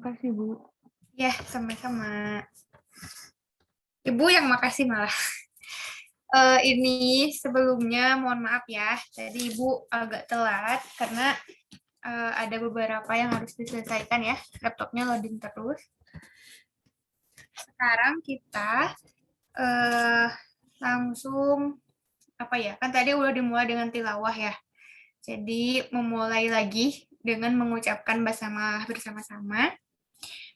Makasih, Bu. Ya, sama-sama. Ibu yang makasih malah. Ini sebelumnya mohon maaf ya, tadi Ibu agak telat karena ada beberapa yang harus diselesaikan ya, laptopnya loading terus. Sekarang kita langsung apa ya? Kan tadi udah dimulai dengan tilawah ya. Jadi memulai lagi dengan mengucapkan basmalah bersama-sama.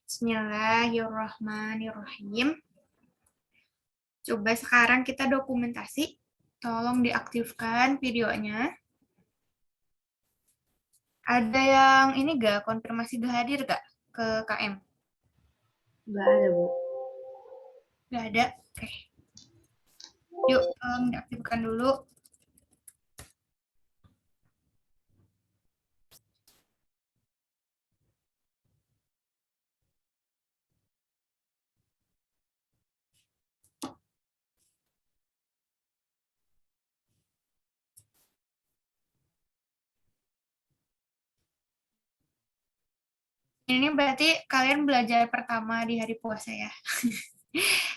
Bismillahirrahmanirrahim. Coba sekarang kita dokumentasi. Tolong diaktifkan videonya. Ada yang ini gak? Konfirmasi gak hadir gak ke KM? Nggak ada, Bu. Gak ada? Oke. Yuk, tolong diaktifkan dulu. Ini berarti kalian belajar pertama di hari puasa ya.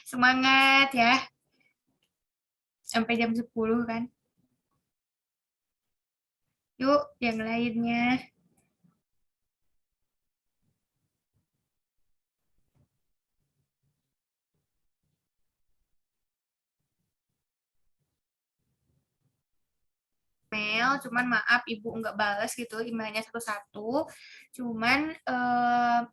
Semangat ya. Sampai jam 10 kan. Yuk, yang lainnya. Email, cuman maaf ibu nggak balas gitu emailnya satu-satu. Cuman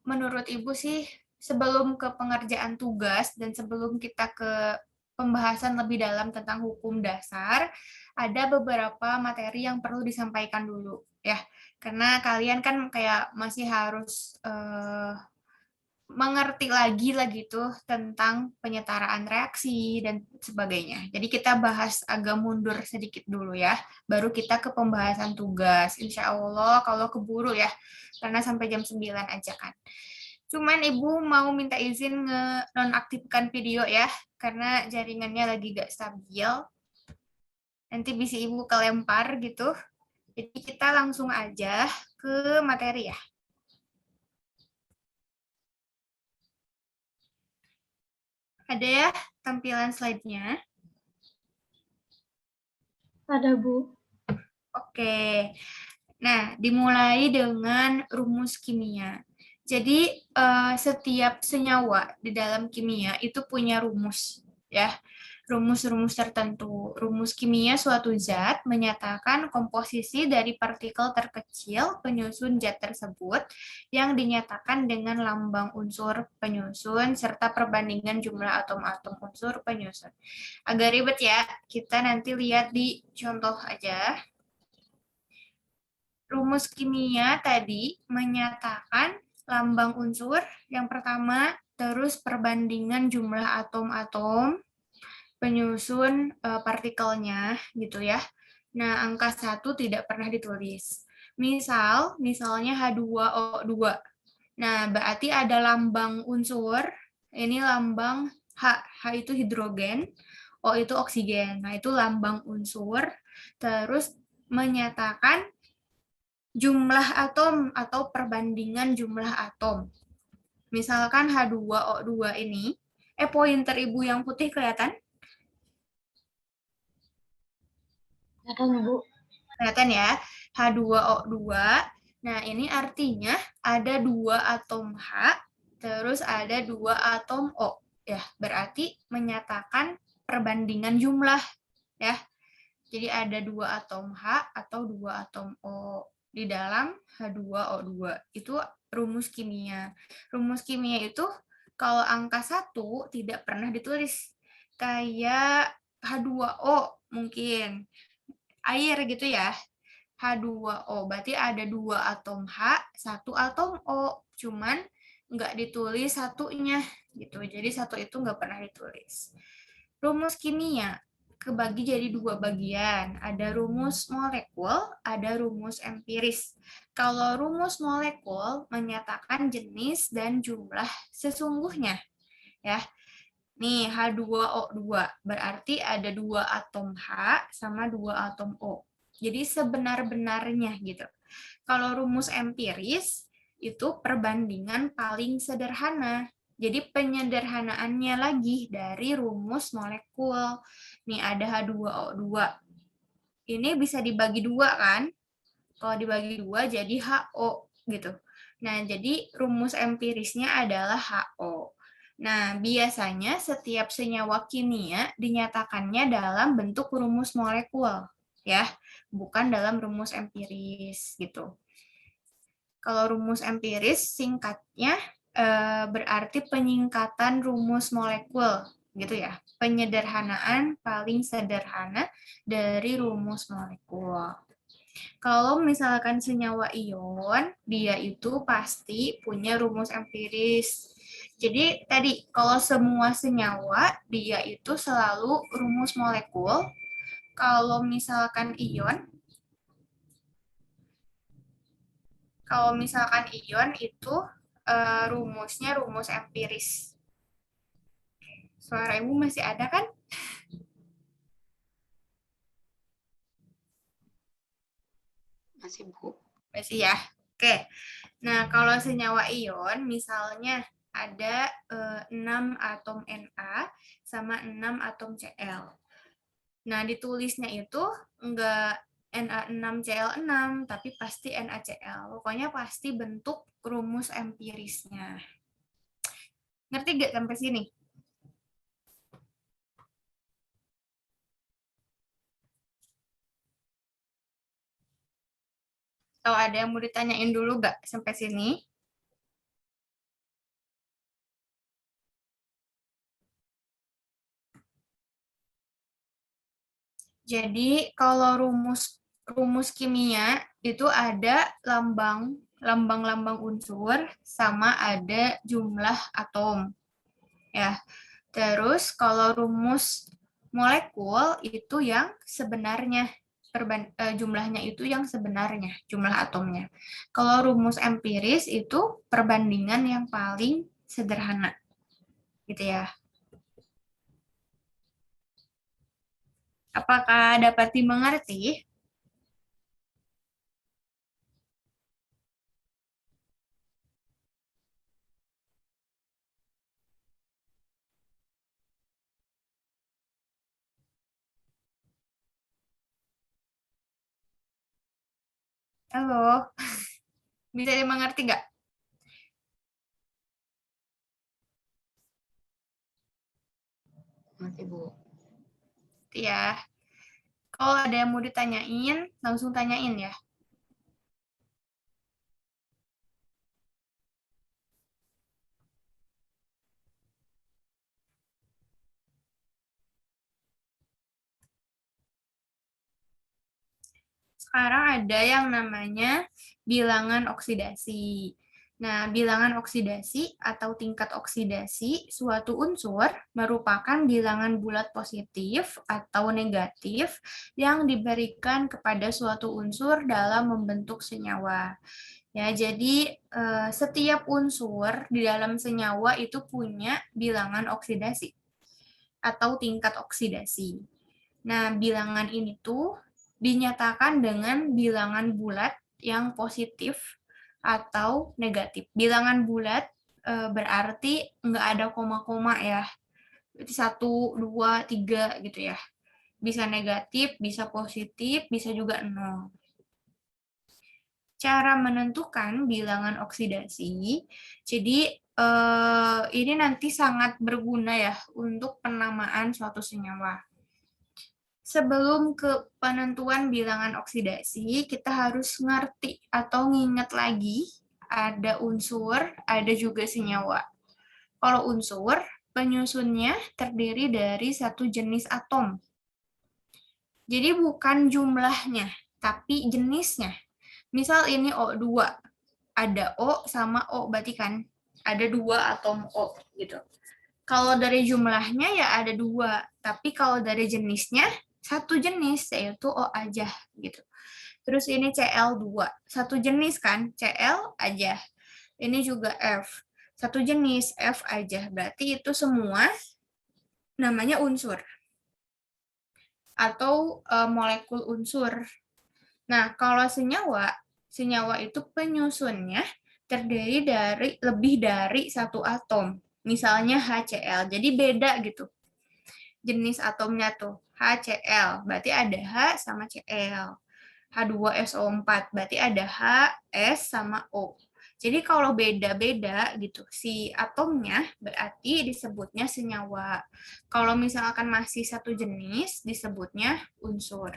menurut ibu sih sebelum ke pengerjaan tugas dan sebelum kita ke pembahasan lebih dalam tentang hukum dasar, ada beberapa materi yang perlu disampaikan dulu ya. Karena kalian kan kayak masih harus mengerti lagi lah gitu tentang penyetaraan reaksi dan sebagainya. Jadi kita bahas agak mundur sedikit dulu ya, baru kita ke pembahasan tugas. Insya Allah kalau keburu ya, karena sampai jam 9 aja kan. Cuman Ibu mau minta izin nonaktifkan video ya, karena jaringannya lagi gak stabil. Nanti bisa Ibu kelempar gitu. Jadi kita langsung aja ke materi ya. Ada ya tampilan slide-nya? Ada, Bu. Oke. Nah, dimulai dengan rumus kimia. Jadi, setiap senyawa di dalam kimia itu punya rumus, ya. Rumus-rumus tertentu. Rumus kimia suatu zat menyatakan komposisi dari partikel terkecil penyusun zat tersebut yang dinyatakan dengan lambang unsur penyusun serta perbandingan jumlah atom-atom unsur penyusun. Agak ribet ya, kita nanti lihat di contoh aja. Rumus kimia tadi menyatakan lambang unsur yang pertama, terus perbandingan jumlah atom-atom, penyusun partikelnya gitu ya. Nah, angka 1 tidak pernah ditulis. Misalnya H2O2. Nah, berarti ada lambang unsur, ini lambang H. H itu hidrogen, O itu oksigen. Nah, itu lambang unsur. Terus menyatakan jumlah atom atau perbandingan jumlah atom. Misalkan H2O2 ini, pointer Ibu yang putih kelihatan? Kelihatan, Bu. Kelihatan ya, H2O2. Nah, ini artinya ada 2 atom H, terus ada 2 atom O. Ya, berarti menyatakan perbandingan jumlah. Ya, jadi ada 2 atom H atau 2 atom O di dalam H2O2. Itu rumus kimia. Rumus kimia itu kalau angka 1 tidak pernah ditulis. Kayak H2O mungkin. Air gitu ya. H2O, berarti ada 2 atom H, 1 atom O. Cuman nggak ditulis satunya gitu. Jadi satu itu nggak pernah ditulis. Rumus kimia kebagi jadi 2 bagian. Ada rumus molekul, ada rumus empiris. Kalau rumus molekul menyatakan jenis dan jumlah sesungguhnya. Ya. Nih, H2O2 berarti ada 2 atom H sama 2 atom O. Jadi sebenar-benarnya gitu. Kalau rumus empiris itu perbandingan paling sederhana. Jadi penyederhanaannya lagi dari rumus molekul. Nih ada H2O2. Ini bisa dibagi dua kan? Kalau dibagi dua jadi HO gitu. Nah, jadi rumus empirisnya adalah HO. Nah, biasanya setiap senyawa kimia dinyatakannya dalam bentuk rumus molekul, ya, bukan dalam rumus empiris gitu. Kalau rumus empiris singkatnya berarti penyingkatan rumus molekul, gitu ya. Penyederhanaan paling sederhana dari rumus molekul. Kalau misalkan senyawa ion, dia itu pasti punya rumus empiris. Jadi tadi kalau semua senyawa dia itu selalu rumus molekul. Kalau misalkan ion, itu rumusnya rumus empiris. Suara ibu masih ada kan? Masih, Bu. Masih ya. Oke. Nah, kalau senyawa ion misalnya ada 6 atom Na sama 6 atom Cl. Nah, ditulisnya itu enggak Na6Cl6, tapi pasti NaCl. Pokoknya pasti bentuk rumus empirisnya. Ngerti nggak sampai sini? Atau ada yang mau ditanyain dulu nggak sampai sini? Jadi kalau rumus kimia itu ada lambang unsur sama ada jumlah atom. Ya. Terus kalau rumus molekul itu yang sebenarnya jumlahnya itu yang sebenarnya, jumlah atomnya. Kalau rumus empiris itu perbandingan yang paling sederhana. Gitu ya. Apakah dapat dimengerti? Halo, bisa dimengerti nggak? Masih, Bu. Ya. Kalau ada yang mau ditanyain, langsung tanyain ya. Sekarang ada yang namanya bilangan oksidasi. Nah, bilangan oksidasi atau tingkat oksidasi suatu unsur merupakan bilangan bulat positif atau negatif yang diberikan kepada suatu unsur dalam membentuk senyawa. Ya, jadi setiap unsur di dalam senyawa itu punya bilangan oksidasi atau tingkat oksidasi. Nah, bilangan ini tuh dinyatakan dengan bilangan bulat yang positif atau negatif. Bilangan bulat berarti nggak ada koma-koma ya. Berarti 1, 2, 3 gitu ya. Bisa negatif, bisa positif, bisa juga 0. Cara menentukan bilangan oksidasi, jadi ini nanti sangat berguna ya untuk penamaan suatu senyawa. Sebelum ke penentuan bilangan oksidasi, kita harus ngerti atau nginget lagi ada unsur, ada juga senyawa. Kalau unsur, penyusunnya terdiri dari satu jenis atom. Jadi bukan jumlahnya, tapi jenisnya. Misal ini O2, ada O sama O, berarti kan ada 2 atom O gitu. Kalau dari jumlahnya ya ada 2, tapi kalau dari jenisnya satu jenis, yaitu O aja gitu. Terus ini Cl2, satu jenis kan, Cl aja. Ini juga F, satu jenis, F aja. Berarti itu semua namanya unsur atau molekul unsur. Nah, kalau senyawa itu penyusunnya terdiri dari lebih dari satu atom. Misalnya HCl. Jadi beda gitu. Jenis atomnya tuh. HCl, berarti ada H sama Cl. H2SO4, berarti ada H, S, sama O. Jadi kalau beda-beda gitu, si atomnya berarti disebutnya senyawa. Kalau misalkan masih satu jenis, disebutnya unsur.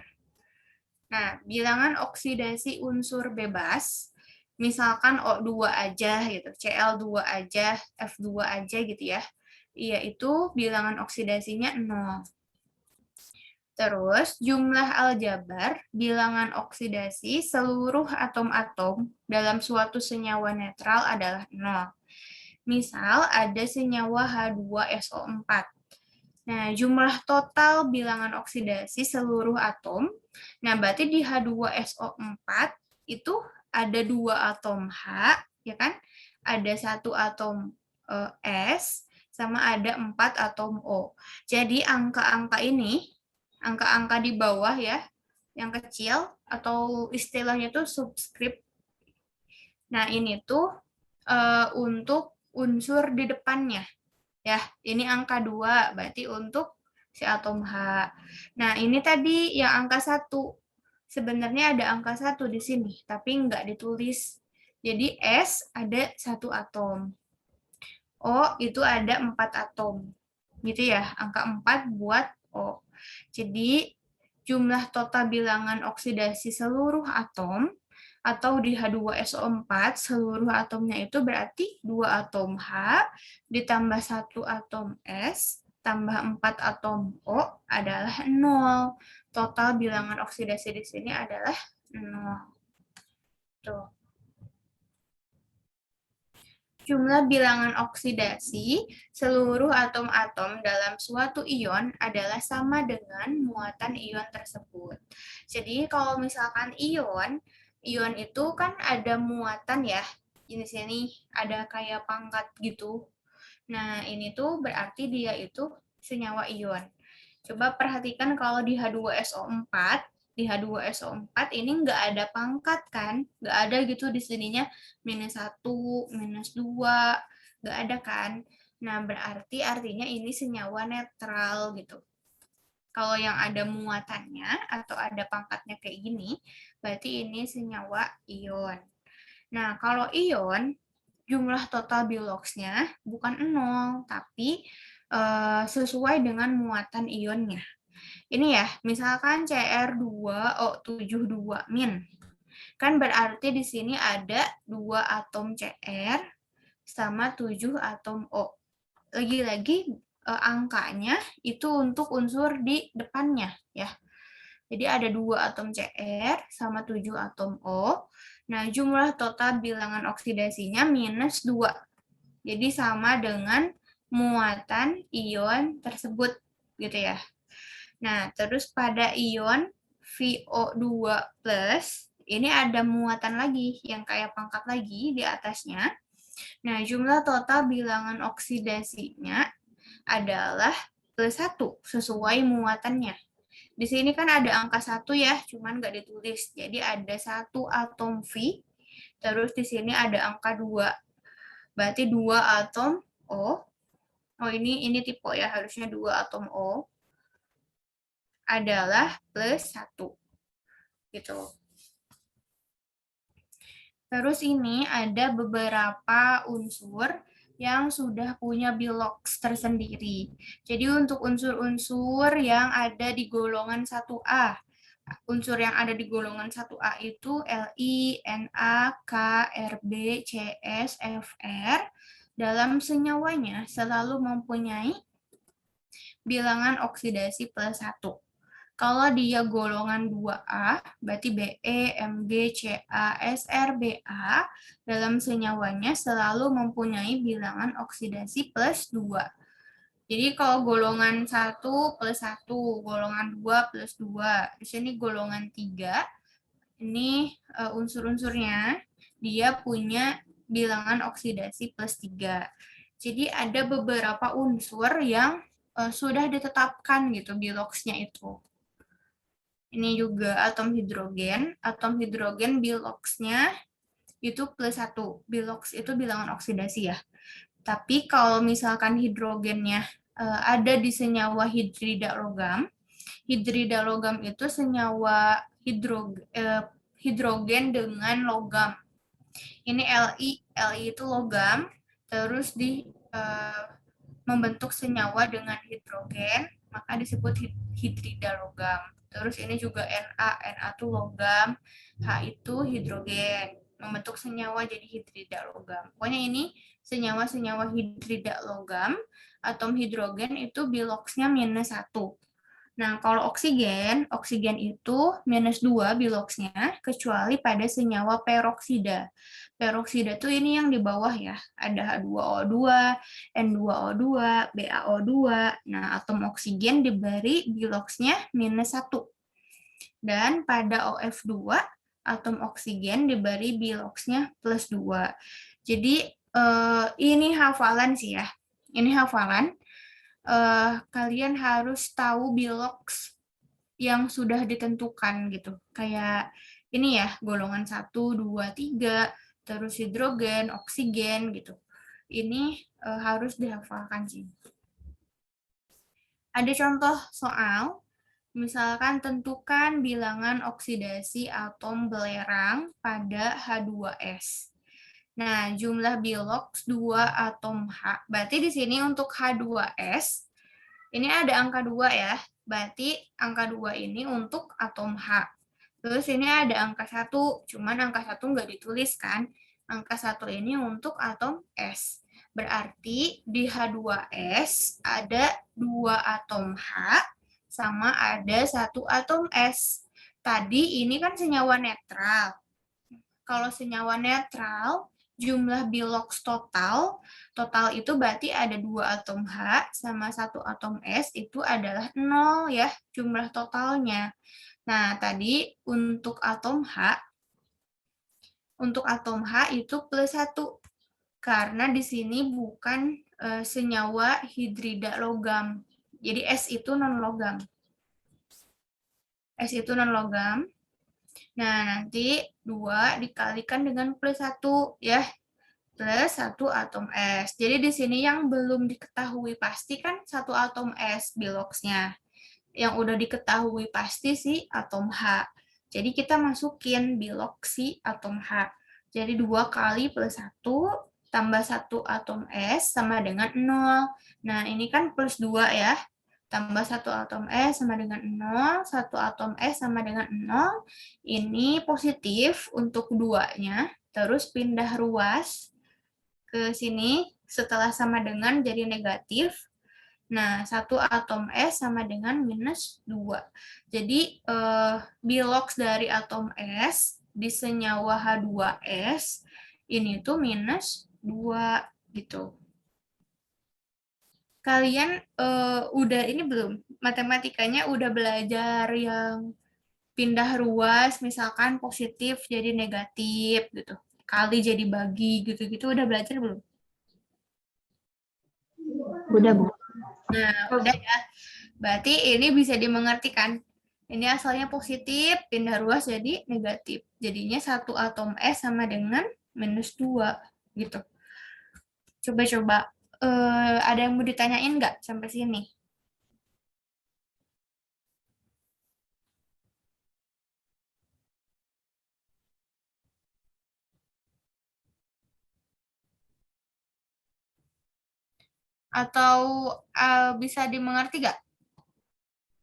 Nah, bilangan oksidasi unsur bebas, misalkan O2 aja gitu, Cl2 aja, F2 aja gitu ya, yaitu bilangan oksidasinya 0. Terus, jumlah aljabar, bilangan oksidasi seluruh atom-atom dalam suatu senyawa netral adalah 0. Misal, ada senyawa H2SO4. Nah, jumlah total bilangan oksidasi seluruh atom, nah berarti di H2SO4 itu ada 2 atom H, ya kan? Ada 1 atom S, sama ada 4 atom O. Jadi angka-angka ini, angka-angka di bawah ya, yang kecil, atau istilahnya tuh subscript. Nah, ini tuh untuk unsur di depannya. Ya, ini angka 2, berarti untuk si atom H. Nah, ini tadi yang angka 1. Sebenarnya ada angka 1 di sini, tapi nggak ditulis. Jadi S ada 1 atom. O itu ada 4 atom. Gitu ya, angka 4 buat O. Jadi, jumlah total bilangan oksidasi seluruh atom atau di H2SO4 seluruh atomnya itu berarti 2 atom H ditambah 1 atom S tambah 4 atom O adalah 0. Total bilangan oksidasi di sini adalah 0. Tuh. Jumlah bilangan oksidasi seluruh atom-atom dalam suatu ion adalah sama dengan muatan ion tersebut. Jadi kalau misalkan ion itu kan ada muatan ya. Di sini ada kayak pangkat gitu. Nah, ini tuh berarti dia itu senyawa ion. Coba perhatikan kalau di H2SO4, ini nggak ada pangkat kan? Nggak ada gitu di sininya -1, -2, nggak ada kan? Nah, berarti artinya ini senyawa netral gitu. Kalau yang ada muatannya atau ada pangkatnya kayak gini, berarti ini senyawa ion. Nah, kalau ion, jumlah total biloxnya bukan 0, tapi sesuai dengan muatan ionnya. Ini ya, misalkan Cr2O72-. Kan berarti di sini ada 2 atom Cr sama 7 atom O. Lagi-lagi angkanya itu untuk unsur di depannya ya. Jadi ada 2 atom Cr sama 7 atom O. Nah, jumlah total bilangan oksidasinya -2. Jadi sama dengan muatan ion tersebut gitu ya. Nah, terus pada ion VO2+, ini ada muatan lagi yang kayak pangkat lagi di atasnya. Nah, jumlah total bilangan oksidasinya adalah +1 sesuai muatannya. Di sini kan ada angka 1 ya, cuman nggak ditulis. Jadi ada 1 atom V, terus di sini ada angka 2. Berarti 2 atom O. Oh, ini tipe ya, harusnya 2 atom O adalah +1. Gitu. Terus ini ada beberapa unsur yang sudah punya bilox tersendiri. Jadi untuk unsur-unsur yang ada di golongan 1A, unsur yang ada di golongan 1A itu Li, Na, K, Rb, Cs, Fr, dalam senyawanya selalu mempunyai bilangan oksidasi +1. Kalau dia golongan 2A, berarti Be, Mg, Ca, Sr, Ba, dalam senyawanya selalu mempunyai bilangan oksidasi +2. Jadi kalau golongan 1 +1, golongan 2 +2, di sini golongan 3, ini unsur-unsurnya, dia punya bilangan oksidasi +3. Jadi ada beberapa unsur yang sudah ditetapkan gitu biloxnya itu. Ini juga atom hidrogen biloxnya itu +1. Bilox itu bilangan oksidasi ya. Tapi kalau misalkan hidrogennya ada di senyawa hidrida logam itu senyawa hidrogen dengan logam. Ini Li itu logam, terus membentuk senyawa dengan hidrogen, maka disebut hidrida logam. Terus ini juga Na itu logam, H itu hidrogen, membentuk senyawa jadi hidrida logam. Pokoknya ini senyawa-senyawa hidrida logam, atom hidrogen itu biloxnya -1. Nah, kalau oksigen itu -2 biloxnya, kecuali pada senyawa peroksida. Peroksida itu ini yang di bawah ya, ada H2O2, N2O2, BaO2. Nah, atom oksigen diberi biloxnya -1. Dan pada OF2, atom oksigen diberi biloxnya +2. Jadi, ini hafalan sih ya. Ini hafalan. Kalian harus tahu bilox yang sudah ditentukan gitu. Kayak ini ya, golongan 1, 2, 3, terus hidrogen, oksigen gitu. Ini harus dihafalkan sih. Ada contoh soal, misalkan tentukan bilangan oksidasi atom belerang pada H2S. Nah, jumlah bilox 2 atom H. Berarti di sini untuk H2S, ini ada angka 2 ya. Berarti angka 2 ini untuk atom H. Terus ini ada angka 1, cuman angka 1 nggak ditulis kan. Angka 1 ini untuk atom S. Berarti di H2S ada 2 atom H sama ada 1 atom S. Tadi ini kan senyawa netral. Kalau senyawa netral, jumlah bilox total itu berarti ada 2 atom H sama 1 atom S, itu adalah 0 ya jumlah totalnya. Nah, tadi untuk atom H itu +1. Karena di sini bukan senyawa hidrida logam. Jadi S itu non logam. S itu non logam. Nah, nanti 2 dikalikan dengan +1 ya. Plus 1 atom S. Jadi di sini yang belum diketahui pasti kan 1 atom S biloxnya. Yang udah diketahui pasti si atom H. Jadi kita masukin bilox si atom H. Jadi 2 kali +1 tambah 1 atom S sama dengan 0. Nah, ini kan +2 ya. Tambah 1 atom S sama dengan 0, 1 atom S sama dengan 0. Ini positif untuk 2-nya. Terus pindah ruas ke sini, setelah sama dengan jadi negatif. Nah, 1 atom S sama dengan -2. Jadi, bilox dari atom S di senyawa H2S ini tuh -2 gitu. Kalian udah ini belum? Matematikanya udah belajar yang pindah ruas, misalkan positif jadi negatif gitu. Kali jadi bagi gitu-gitu udah belajar belum? Udah, Bu. Nah, udah ya. Berarti ini bisa dimengerti kan? Ini asalnya positif, pindah ruas jadi negatif. Jadinya 1 atom S sama dengan -2 gitu. Coba-coba ada yang mau ditanyain nggak sampai sini? Atau bisa dimengerti nggak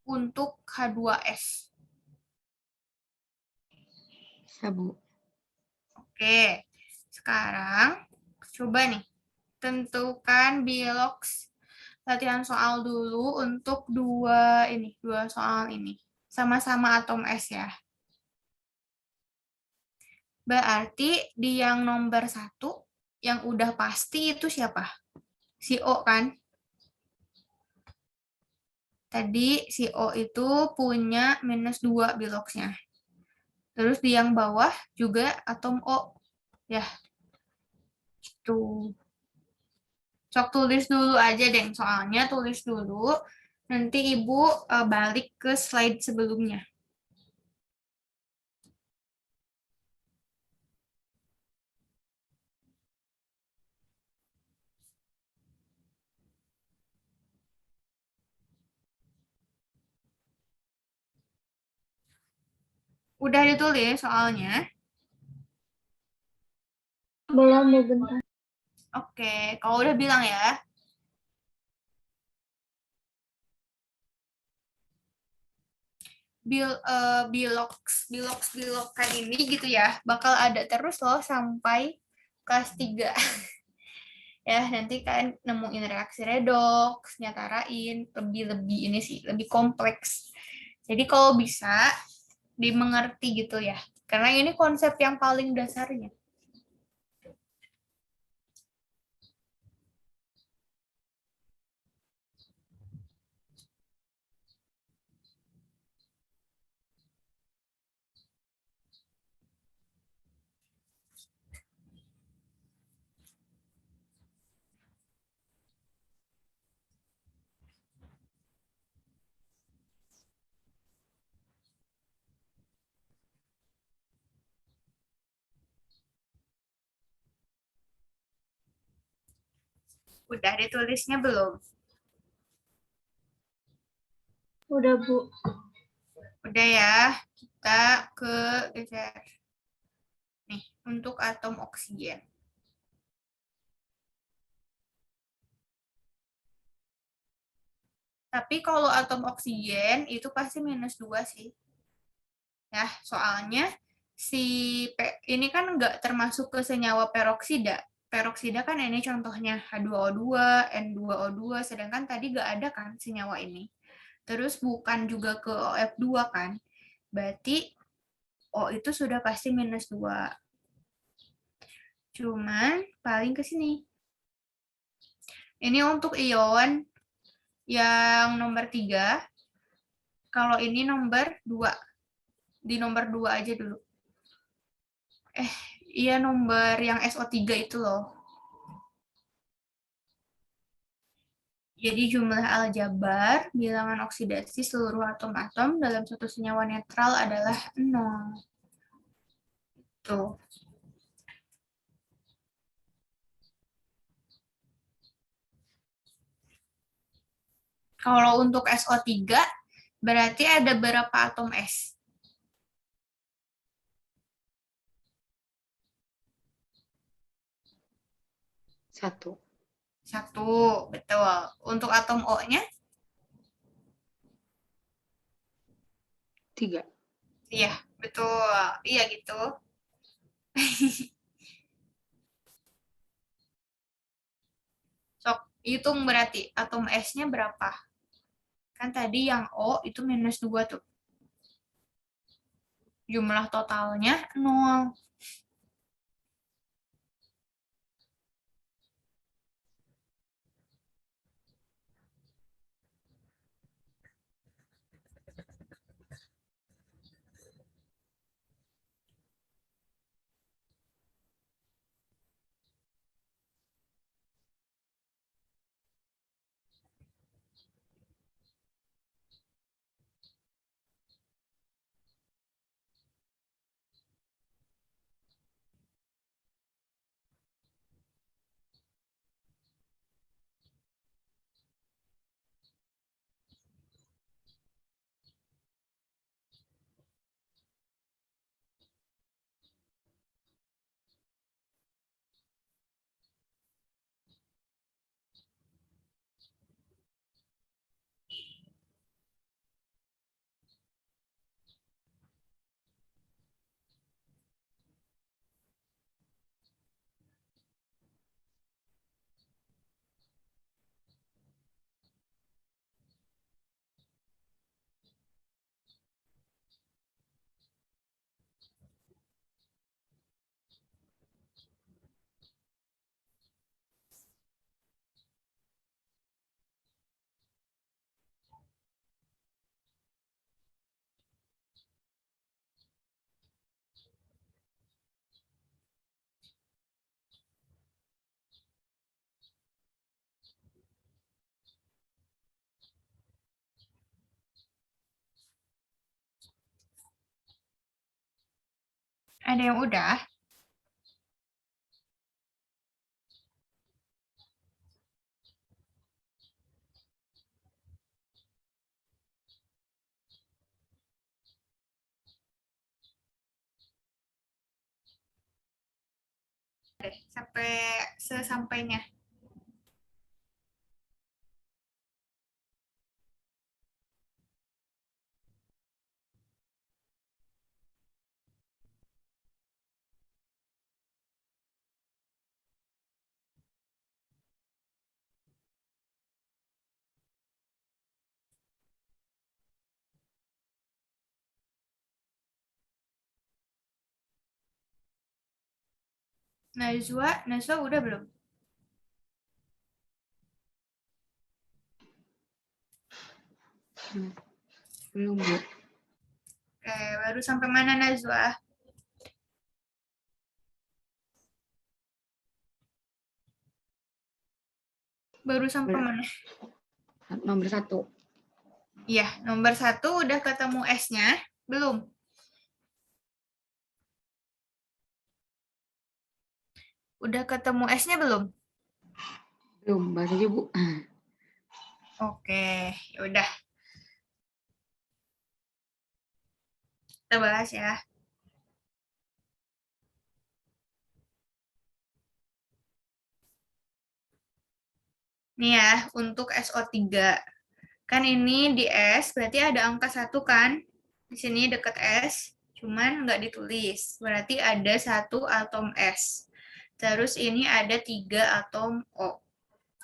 untuk H2S? Bisa, Bu. Oke, sekarang coba nih, tentukan bilox. Latihan soal dulu untuk dua soal ini. Sama-sama atom S ya. Berarti di yang nomor 1, yang udah pasti itu siapa? Si O kan? Tadi si O itu punya -2 biloxnya. Terus di yang bawah juga atom O. Ya, tuh. Sok tulis dulu aja deh, soalnya tulis dulu. Nanti Ibu balik ke slide sebelumnya. Udah ditulis soalnya. Belum, Bu, bentar. Oke, kalau udah bilang ya. Bilokan ini gitu ya, bakal ada terus loh sampai kelas 3. Ya, nanti kan nemuin reaksi redoks, nyatarain, lebih ini sih, lebih kompleks. Jadi kalau bisa dimengerti gitu ya, karena ini konsep yang paling dasarnya. Udah ditulisnya belum? Udah, Bu. Udah ya, kita ke geser. Nih, untuk atom oksigen. Tapi kalau atom oksigen itu pasti -2 sih. Ya, soalnya ini kan nggak termasuk ke senyawa peroksida. Peroksida kan ini contohnya H2O2, N2O2, sedangkan tadi nggak ada kan senyawa ini. Terus bukan juga ke OF2 kan. Berarti O itu sudah pasti -2. Cuman paling ke sini. Ini untuk ion yang nomor 3. Kalau ini nomor 2. Di nomor 2 aja dulu. Iya nomor yang SO3 itu loh. Jadi jumlah aljabar bilangan oksidasi seluruh atom-atom dalam satu senyawa netral adalah 0. Tuh. Kalau untuk SO3 berarti ada berapa atom S? 1. 1, betul. Untuk atom O-nya? 3. Iya, betul. Iya gitu. Sok, hitung berarti atom S-nya berapa? Kan tadi yang O itu -2 tuh. Jumlah totalnya 0. Ada yang udah? deh sampai sesampainya. Najwa udah belum? Belum, Bu. Oke, baru sampai mana Najwa? Baru sampai mana? Nomor 1. Iya, nomor 1 udah ketemu S-nya? Belum? Udah ketemu S-nya belum? Belum, bahas aja, Bu. Oke, yaudah. Kita bahas ya. Nih ya, untuk SO3. Kan ini di S, berarti ada angka 1 kan? Di sini deket S, cuman nggak ditulis. Berarti ada 1 atom S. Terus ini ada 3 atom O.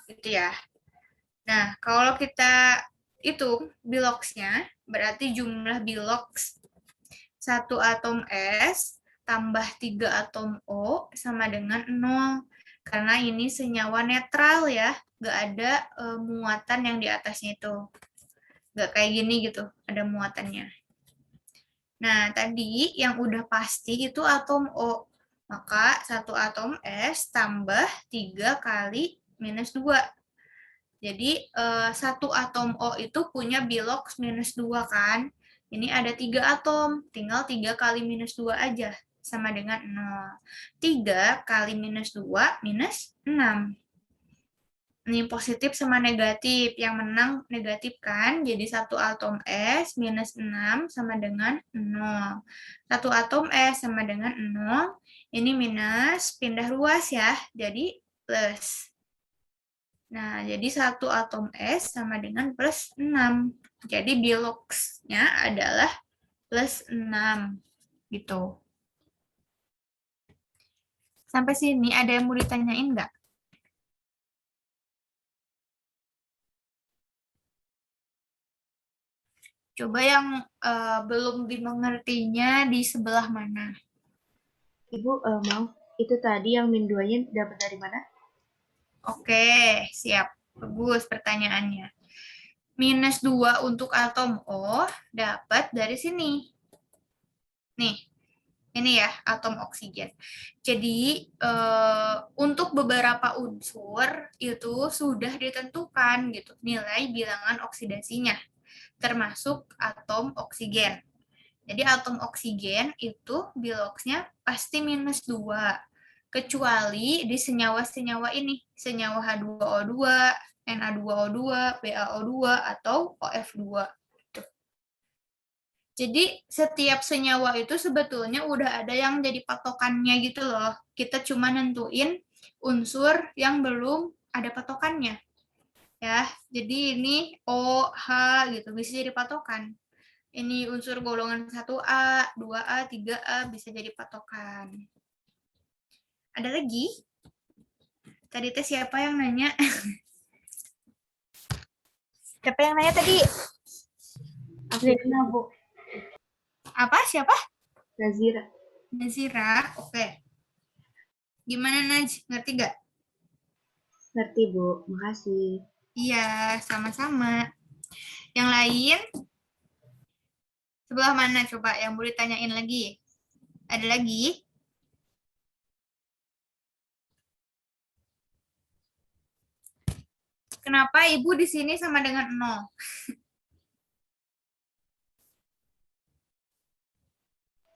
Gitu ya. Nah, kalau kita hitung biloxnya, berarti jumlah bilox 1 atom S tambah 3 atom O sama dengan 0. Karena ini senyawa netral ya, nggak ada muatan yang di atasnya itu. Nggak kayak gini gitu, ada muatannya. Nah, tadi yang udah pasti itu atom O. Maka 1 atom S tambah 3 kali minus 2. Jadi, 1 atom O itu punya bilox minus 2 kan? Ini ada 3 atom, tinggal 3 kali minus 2 aja, sama dengan 0. 3 kali minus 2 minus 6. Ini positif sama negatif, yang menang negatif kan, jadi 1 atom S minus 6 sama dengan 0. 1 atom S sama dengan 0, ini minus, pindah ruas ya, jadi plus. Nah, jadi 1 atom S sama dengan plus 6. Jadi biloxnya adalah plus 6. Gitu. Sampai sini ada yang mau ditanyain nggak? Coba yang belum dimengertinya di sebelah mana? Ibu, maaf, itu tadi yang min 2-nya dapat dari mana? Oke, siap. Bagus pertanyaannya. Minus 2 untuk atom O dapat dari sini. Nih, ini ya, atom oksigen. Jadi, untuk beberapa unsur itu sudah ditentukan gitu nilai bilangan oksidasinya, termasuk atom oksigen. Jadi atom oksigen itu biloxnya pasti minus 2. Kecuali di senyawa-senyawa ini, senyawa H2O2, Na2O2, BaO2, atau OF2. Jadi setiap senyawa itu sebetulnya udah ada yang jadi patokannya gitu loh. Kita cuma nentuin unsur yang belum ada patokannya. Ya, jadi ini O, H gitu bisa jadi patokan. Ini unsur golongan 1A, 2A, 3A bisa jadi patokan. Ada lagi? Tadi teh siapa yang nanya? Siapa yang nanya tadi? Nazira, Bu. Apa? Siapa? Nazira. Nazira. Oke. Gimana Naj? Ngerti nggak? Ngerti, Bu. Makasih. Iya, sama-sama. Yang lain? Sebelah mana coba yang boleh tanyain lagi? Ada lagi? Kenapa ibu di sini sama dengan 0?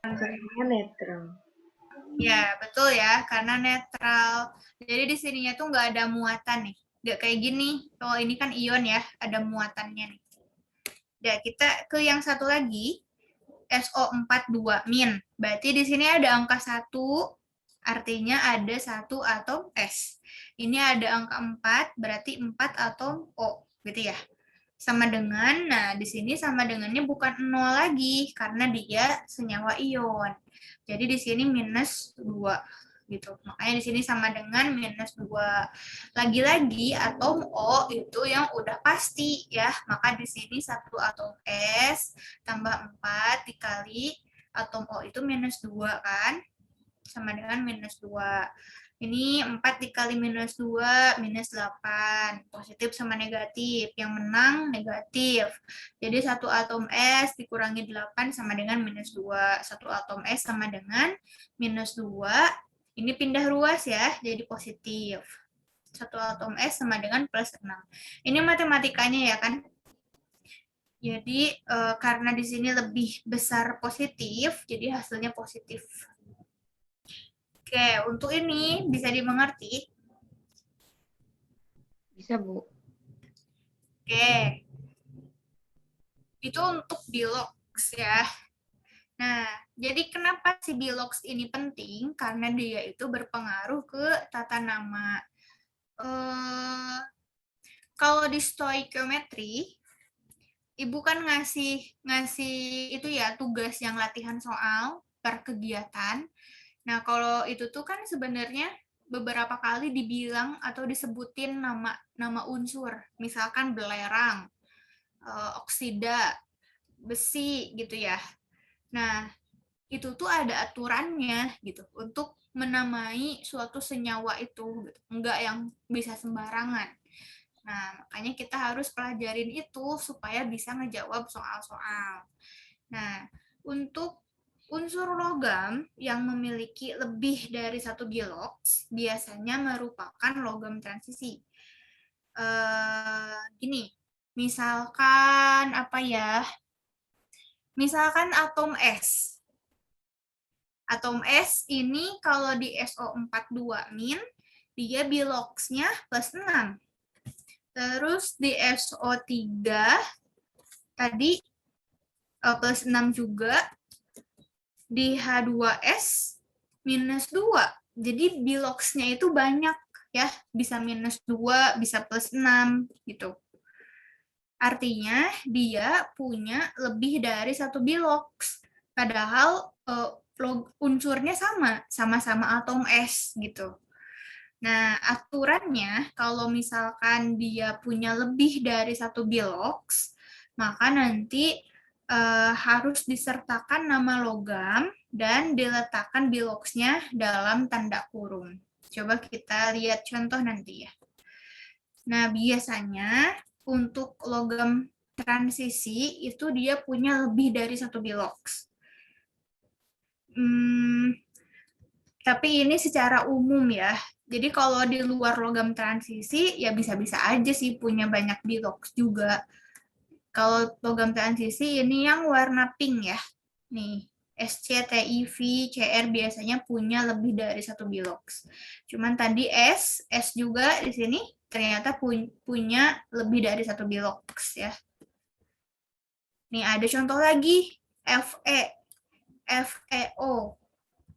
Angkanya netral. Ya, betul ya, karena netral. Jadi di sininya tuh nggak ada muatan nih. Nggak kayak gini. Kalau ini kan ion ya, ada muatannya nih. Ya, kita ke yang satu lagi, SO42-. Berarti di sini ada angka 1, Artinya ada 1 atom S. Ini ada angka 4, berarti 4 atom O, gitu ya. Sama dengan, nah di sini sama dengannya bukan 0 lagi, karena dia senyawa ion. Jadi di sini minus 2, gitu. Makanya di sini sama dengan minus 2. Lagi-lagi atom O itu yang udah pasti, ya. Maka di sini 1 atom S tambah 4 dikali atom O itu minus 2, kan? Sama dengan minus 2. Ini 4 dikali minus 2, minus 8. Positif sama negatif. Yang menang negatif. Jadi 1 atom S dikurangi 8 sama dengan minus 2. 1 atom S sama dengan minus 2. Ini pindah ruas ya, jadi positif. 1 atom S sama dengan plus 6. Ini matematikanya ya kan? Jadi karena di sini lebih besar positif, jadi hasilnya positif. Oke, untuk ini bisa dimengerti? Bisa, Bu. Oke. Itu untuk bilox ya. Nah, jadi kenapa si bilox ini penting? Karena dia itu berpengaruh ke tata nama. Kalau di stoichiometry, Ibu kan ngasih itu ya tugas yang latihan soal per kegiatan. Nah, kalau itu tuh kan sebenarnya beberapa kali dibilang atau disebutin nama unsur, misalkan belerang, oksida, besi gitu ya. Nah, itu tuh ada aturannya gitu untuk menamai suatu senyawa itu, gitu. Enggak yang bisa sembarangan. Nah, makanya kita harus pelajarin itu supaya bisa ngejawab soal-soal. Nah, untuk unsur logam yang memiliki lebih dari 1 bilox biasanya merupakan logam transisi. Gini, misalkan apa ya? Misalkan atom S. Atom S ini kalau di SO42-, dia biloxnya plus 6. Terus di SO3 tadi plus 6 juga. Di H2S minus 2. Jadi biloxnya itu banyak ya, bisa minus 2, bisa plus 6 gitu. Artinya dia punya lebih dari 1 bilox. Padahal unsurnya sama-sama atom S gitu. Nah, aturannya kalau misalkan dia punya lebih dari 1 bilox, maka nanti harus disertakan nama logam dan diletakkan biloxnya dalam tanda kurung. Coba kita lihat contoh nanti ya. Nah, biasanya untuk logam transisi itu dia punya lebih dari 1 bilox. Tapi ini secara umum ya. Jadi kalau di luar logam transisi ya bisa-bisa aja sih punya banyak bilox juga. Kalau logam transisi ini yang warna pink ya. Nih, SC, TiV, Cr biasanya punya lebih dari 1 bilox. Cuman tadi S juga di sini ternyata punya lebih dari 1 bilox ya. Nih ada contoh lagi, Fe, FeO.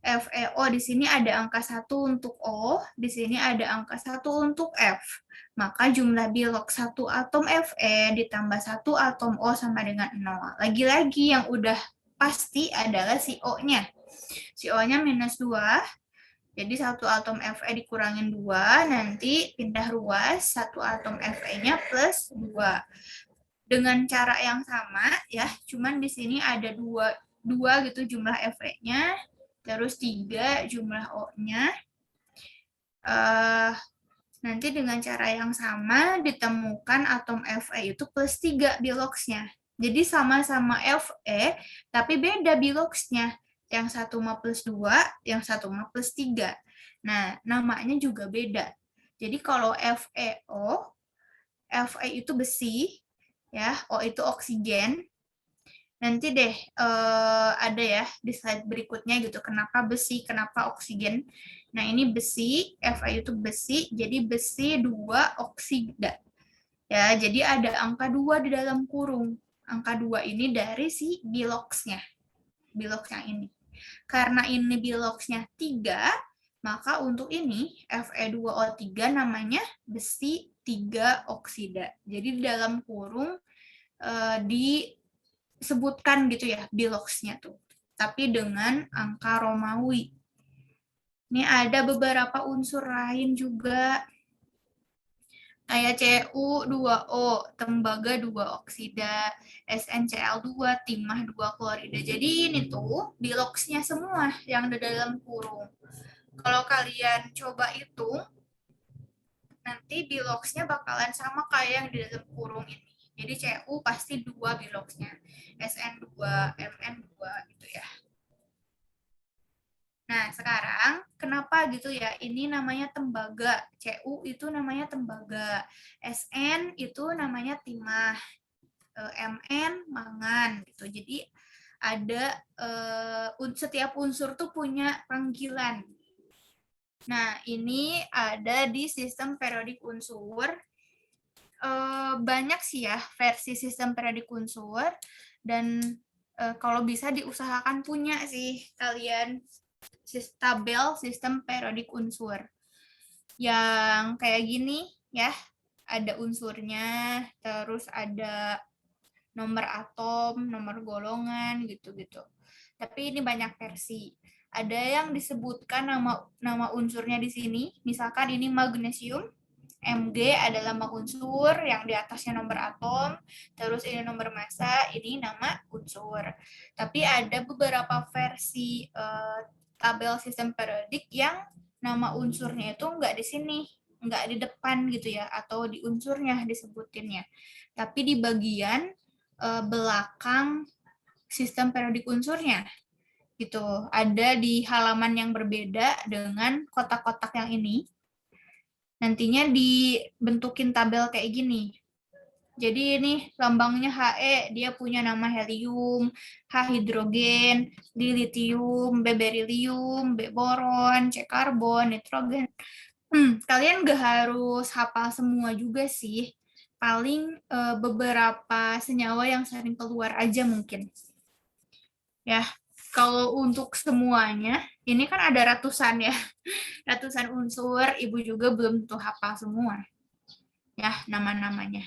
FeO di sini ada angka 1 untuk O, di sini ada angka 1 untuk F. Maka jumlah bilox 1 atom Fe ditambah 1 atom O sama dengan 0. Lagi-lagi yang udah pasti adalah si O-nya. Si O-nya minus 2, jadi 1 atom Fe dikurangin 2, nanti pindah ruas, 1 atom Fe-nya plus 2. Dengan cara yang sama ya, cuman di sini ada 2 gitu jumlah Fe-nya, terus 3 jumlah O-nya. Nanti dengan cara yang sama ditemukan atom Fe itu plus 3 biloxnya. Jadi sama-sama Fe, tapi beda biloxnya. Yang satu mah plus 2, yang satu mah plus 3. Nah, namanya juga beda. Jadi kalau FeO, Fe itu besi, ya, O itu oksigen. Nanti deh ada ya di slide berikutnya gitu, kenapa besi, kenapa oksigen. Nah, ini besi, Fe itu besi, jadi besi 2 oksida. Ya, jadi ada angka 2 di dalam kurung. Angka 2 ini dari si biloxnya. Bilox yang ini. Karena ini biloxnya 3, Maka untuk ini Fe2O3 namanya besi 3 oksida. Jadi di dalam kurung disebutkan gitu ya biloxnya tuh. Tapi dengan angka Romawi. Ini ada beberapa unsur lain juga. Kayak Cu2O, tembaga 2 oksida, SnCl2, timah 2 klorida. Jadi ini tuh biloxnya semua yang ada dalam kurung. Kalau kalian coba hitung, nanti biloxnya bakalan sama kayak yang di dalam kurung ini. Jadi Cu pasti 2 biloxnya, Sn2, Mn2 gitu ya. Nah, sekarang kenapa gitu ya? Ini namanya tembaga. Cu itu namanya tembaga. Sn itu namanya timah. Mn mangan gitu. Jadi ada setiap unsur tuh punya panggilan. Nah, ini ada di sistem periodik unsur. Banyak sih ya versi sistem periodik unsur dan kalau bisa diusahakan punya sih kalian tabel sistem periodik unsur yang kayak gini ya, ada unsurnya, terus ada nomor atom, nomor golongan gitu-gitu. Tapi ini banyak versi. Ada yang disebutkan nama unsurnya di sini, misalkan ini magnesium, Mg adalah nama unsur, yang di atasnya nomor atom, terus ini nomor massa, ini nama unsur. Tapi ada beberapa versi tabel sistem periodik yang nama unsurnya itu nggak di sini, nggak di depan gitu ya, atau di unsurnya disebutinnya. Tapi di bagian belakang sistem periodik unsurnya gitu. Ada di halaman yang berbeda dengan kotak-kotak yang ini. Nantinya dibentukin tabel kayak gini. Jadi ini lambangnya He, dia punya nama helium, H hidrogen, D litium, B berilium, B boron, C karbon, nitrogen. Kalian gak harus hafal semua juga sih. Paling beberapa senyawa yang sering keluar aja mungkin. Ya, kalau untuk semuanya, ini kan ada ratusan ya. Ratusan unsur, Ibu juga belum tentu hafal semua. Ya, nama-namanya.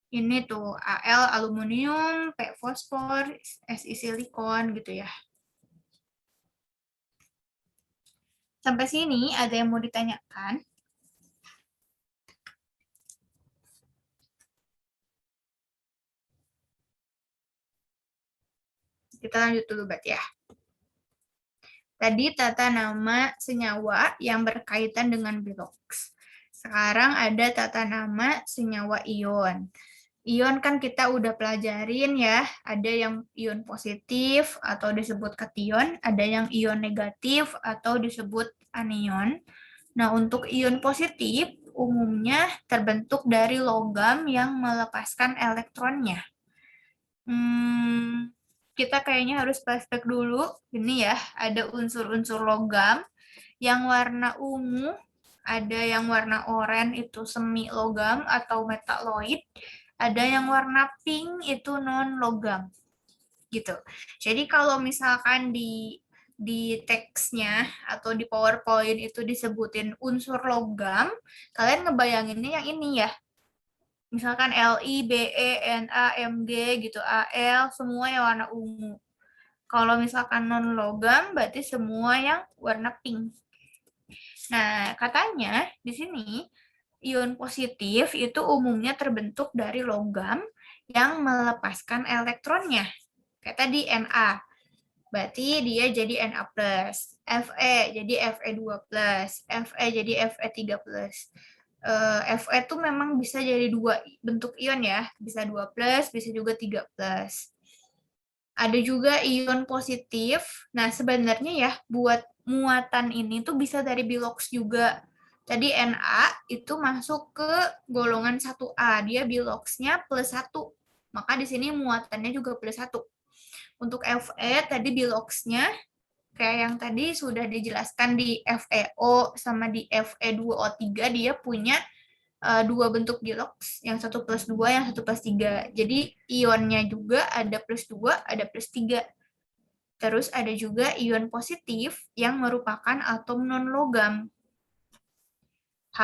Ini tuh Al aluminium, P fosfor, Si silikon gitu ya. Sampai sini ada yang mau ditanyakan? Kita lanjut dulu, Bat ya. Tadi tata nama senyawa yang berkaitan dengan bilox. Sekarang ada tata nama senyawa ion. Ion kan kita udah pelajarin ya, ada yang ion positif atau disebut kation, ada yang ion negatif atau disebut anion. Nah, untuk ion positif umumnya terbentuk dari logam yang melepaskan elektronnya. Kita kayaknya harus flashback dulu. Ini ya, ada unsur-unsur logam yang warna ungu, ada yang warna oranye itu semi logam atau metalloid, ada yang warna pink itu non logam. Gitu. Jadi kalau misalkan di teksnya atau di PowerPoint itu disebutin unsur logam, kalian ngebayanginnya yang ini ya. Misalkan Li, Be, Na, Mg gitu, Al, semua yang warna ungu. Kalau misalkan non logam berarti semua yang warna pink. Nah, katanya di sini ion positif itu umumnya terbentuk dari logam yang melepaskan elektronnya. Kayak tadi Na. Berarti dia jadi Na+. Fe jadi Fe2+, Fe jadi Fe3+. Fe itu memang bisa jadi dua bentuk ion ya, bisa 2+, bisa juga 3+. Ada juga ion positif. Nah, sebenarnya ya buat muatan ini tuh bisa dari bilox juga. Tadi Na itu masuk ke golongan 1A, dia biloxnya +1. Maka di sini muatannya juga +1. Untuk Fe tadi biloxnya kayak yang tadi sudah dijelaskan di FeO sama di Fe2O3, dia punya dua bentuk bilox, yang 1+2, yang 1+3. Jadi ionnya juga ada +2, ada +3. Terus ada juga ion positif yang merupakan atom non-logam. H+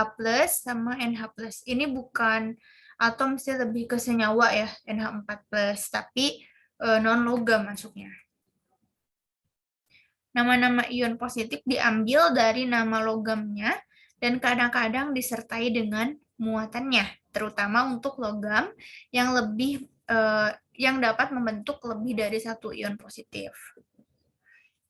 sama NH+. Ini bukan atom sih, lebih ke senyawa ya, NH4+, tapi non-logam masuknya. Nama-nama ion positif diambil dari nama logamnya dan kadang-kadang disertai dengan muatannya, terutama untuk logam yang yang dapat membentuk lebih dari satu ion positif.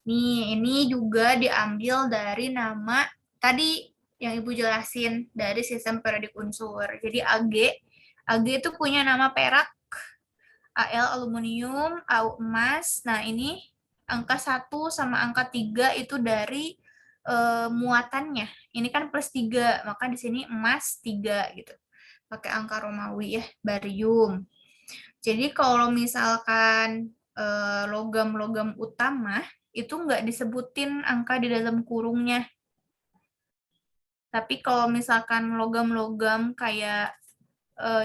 Nih, ini juga diambil dari nama tadi yang Ibu jelasin dari sistem periodik unsur. Jadi Ag itu punya nama perak, Al aluminium, Au emas. Nah, ini angka 1 sama angka 3 itu dari muatannya. Ini kan +3, maka di sini emas 3 gitu. Pakai angka Romawi ya, barium. Jadi kalau misalkan logam-logam utama itu nggak disebutin angka di dalam kurungnya. Tapi kalau misalkan logam-logam kayak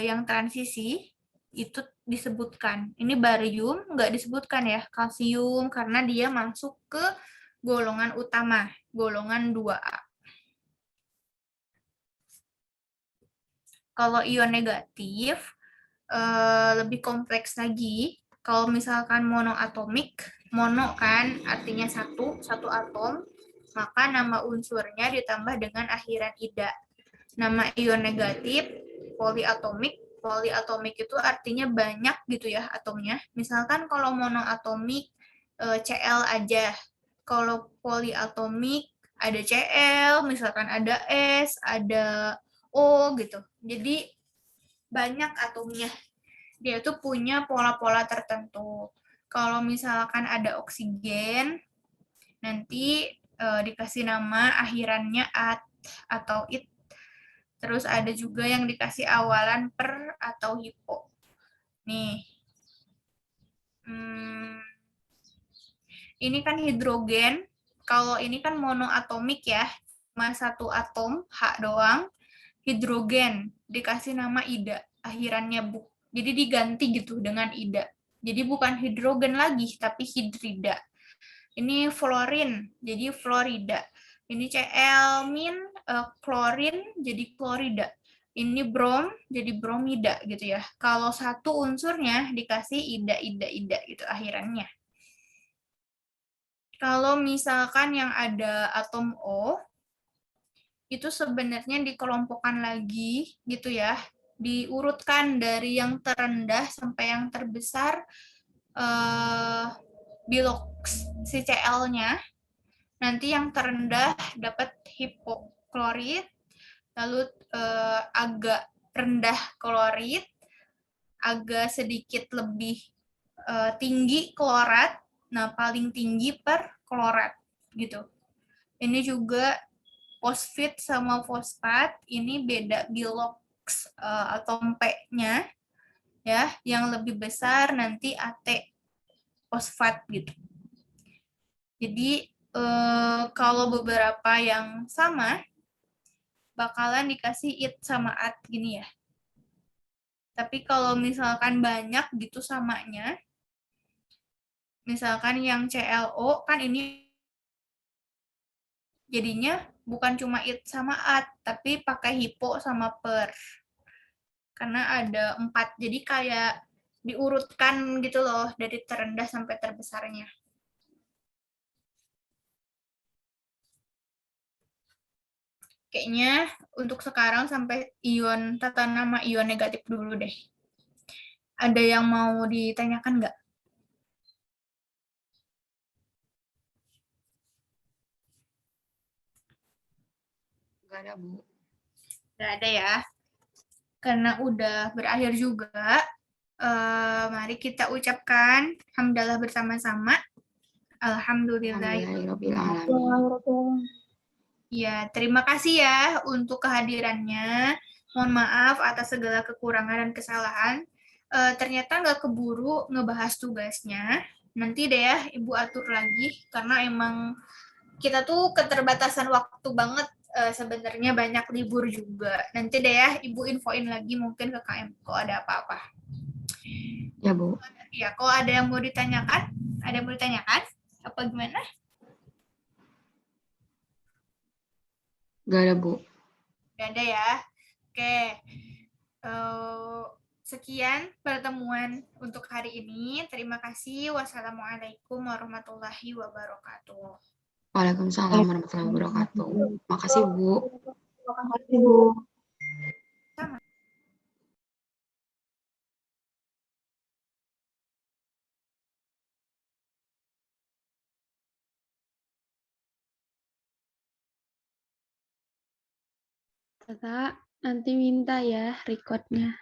yang transisi itu disebutkan. Ini barium nggak disebutkan ya, kalsium karena dia masuk ke golongan utama, golongan 2A. Kalau ion negatif lebih kompleks lagi. Kalau misalkan monoatomik, mono kan artinya satu atom, maka nama unsurnya ditambah dengan akhiran ida. Nama ion negatif poliatomik. Poliatomik itu artinya banyak gitu ya atomnya. Misalkan kalau monoatomik Cl aja. Kalau poliatomik ada Cl, misalkan ada S, ada O gitu. Jadi banyak atomnya. Dia tuh punya pola-pola tertentu. Kalau misalkan ada oksigen, nanti dikasih nama akhirannya at atau it. Terus ada juga yang dikasih awalan per atau hipo. Nih. Ini kan hidrogen. Kalau ini kan monoatomik ya. Cuma satu atom, H doang. Hidrogen. Dikasih nama ida. Akhirannya bu. Jadi diganti gitu dengan ida. Jadi bukan hidrogen lagi, tapi hidrida. Ini fluorin, jadi fluorida. Ini Cl klorin jadi klorida. Ini brom jadi bromida gitu ya. Kalau satu unsurnya dikasih ida gitu akhirannya. Kalau misalkan yang ada atom O itu sebenarnya dikelompokkan lagi gitu ya. Diurutkan dari yang terendah sampai yang terbesar bilox si Cl-nya. Nanti yang terendah dapat hipoklorit, lalu agak rendah klorit, agak sedikit lebih tinggi klorat, nah paling tinggi per klorat gitu. Ini juga fosfit sama fosfat, ini beda bilox atom P-nya ya, yang lebih besar nanti AT fosfat gitu. Jadi kalau beberapa yang sama bakalan dikasih it sama at gini ya. Tapi kalau misalkan banyak gitu samanya, misalkan yang CLO kan ini jadinya bukan cuma it sama at, tapi pakai hipo sama per. Karena ada 4, jadi kayak diurutkan gitu loh dari terendah sampai terbesarnya. Kayaknya untuk sekarang sampai tata nama ion negatif dulu deh. Ada yang mau ditanyakan nggak? Nggak ada, Bu. Nggak ada ya. Karena udah berakhir juga, mari kita ucapkan hamdalah bersama-sama. Alhamdulillahirabbil alamin. Ya, terima kasih ya untuk kehadirannya. Mohon maaf atas segala kekurangan dan kesalahan. Ternyata nggak keburu ngebahas tugasnya. Nanti deh ya, Ibu atur lagi. Karena emang kita tuh keterbatasan waktu banget. Sebenarnya banyak libur juga. Nanti deh ya, Ibu infoin lagi mungkin ke KM kalau ada apa-apa. Ya, Bu. Ya, kalau ada yang mau ditanyakan? Ada yang mau ditanyakan? Apa gimana? Gak ada, Bu. Gak ada ya. Oke. Sekian pertemuan untuk hari ini. Terima kasih. Wassalamualaikum warahmatullahi wabarakatuh. Waalaikumsalam warahmatullahi wabarakatuh. Makasih, Bu. Terima kasih, Bu. Sama. Kakak, nanti minta ya recordnya.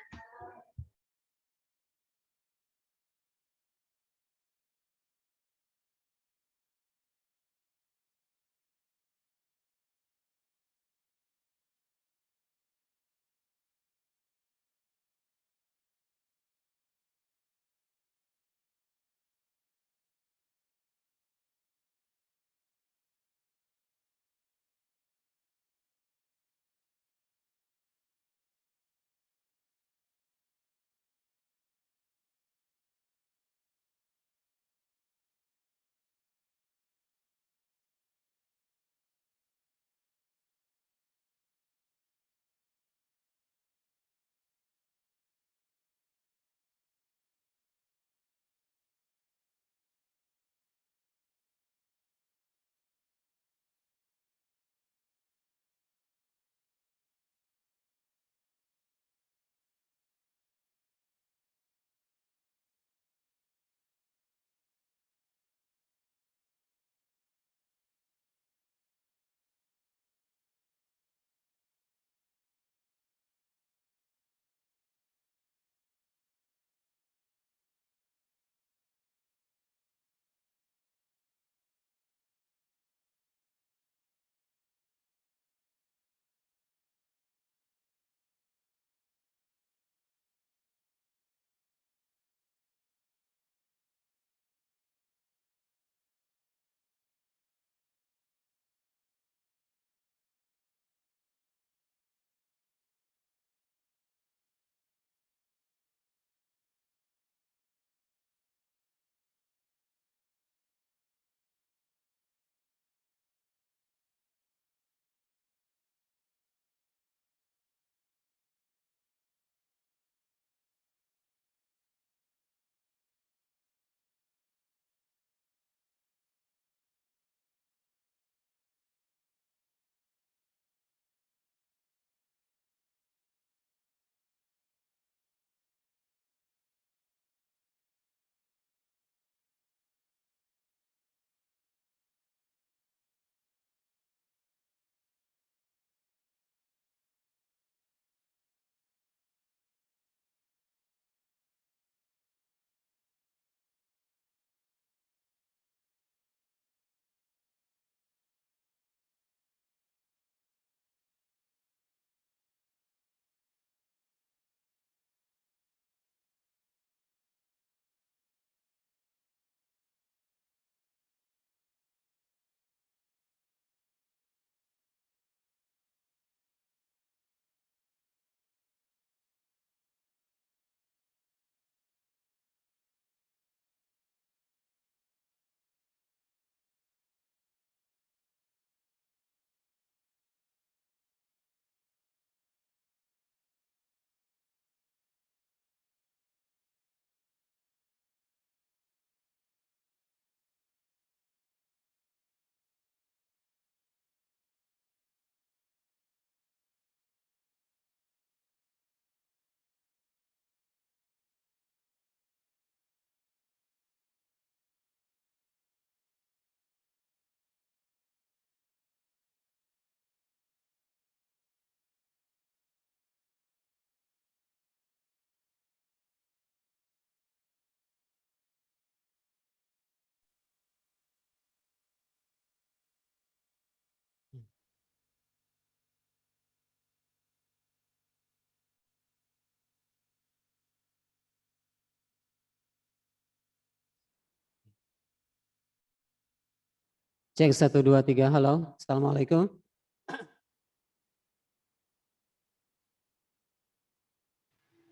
Cek 1, 2, 3, halo. Assalamualaikum.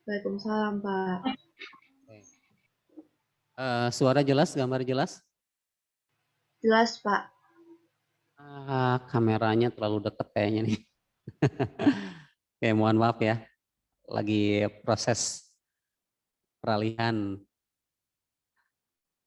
Waalaikumsalam, Pak. Suara jelas, gambar jelas? Jelas, Pak. Kameranya terlalu dekat kayaknya nih. Oke, mohon maaf ya. Lagi proses peralihan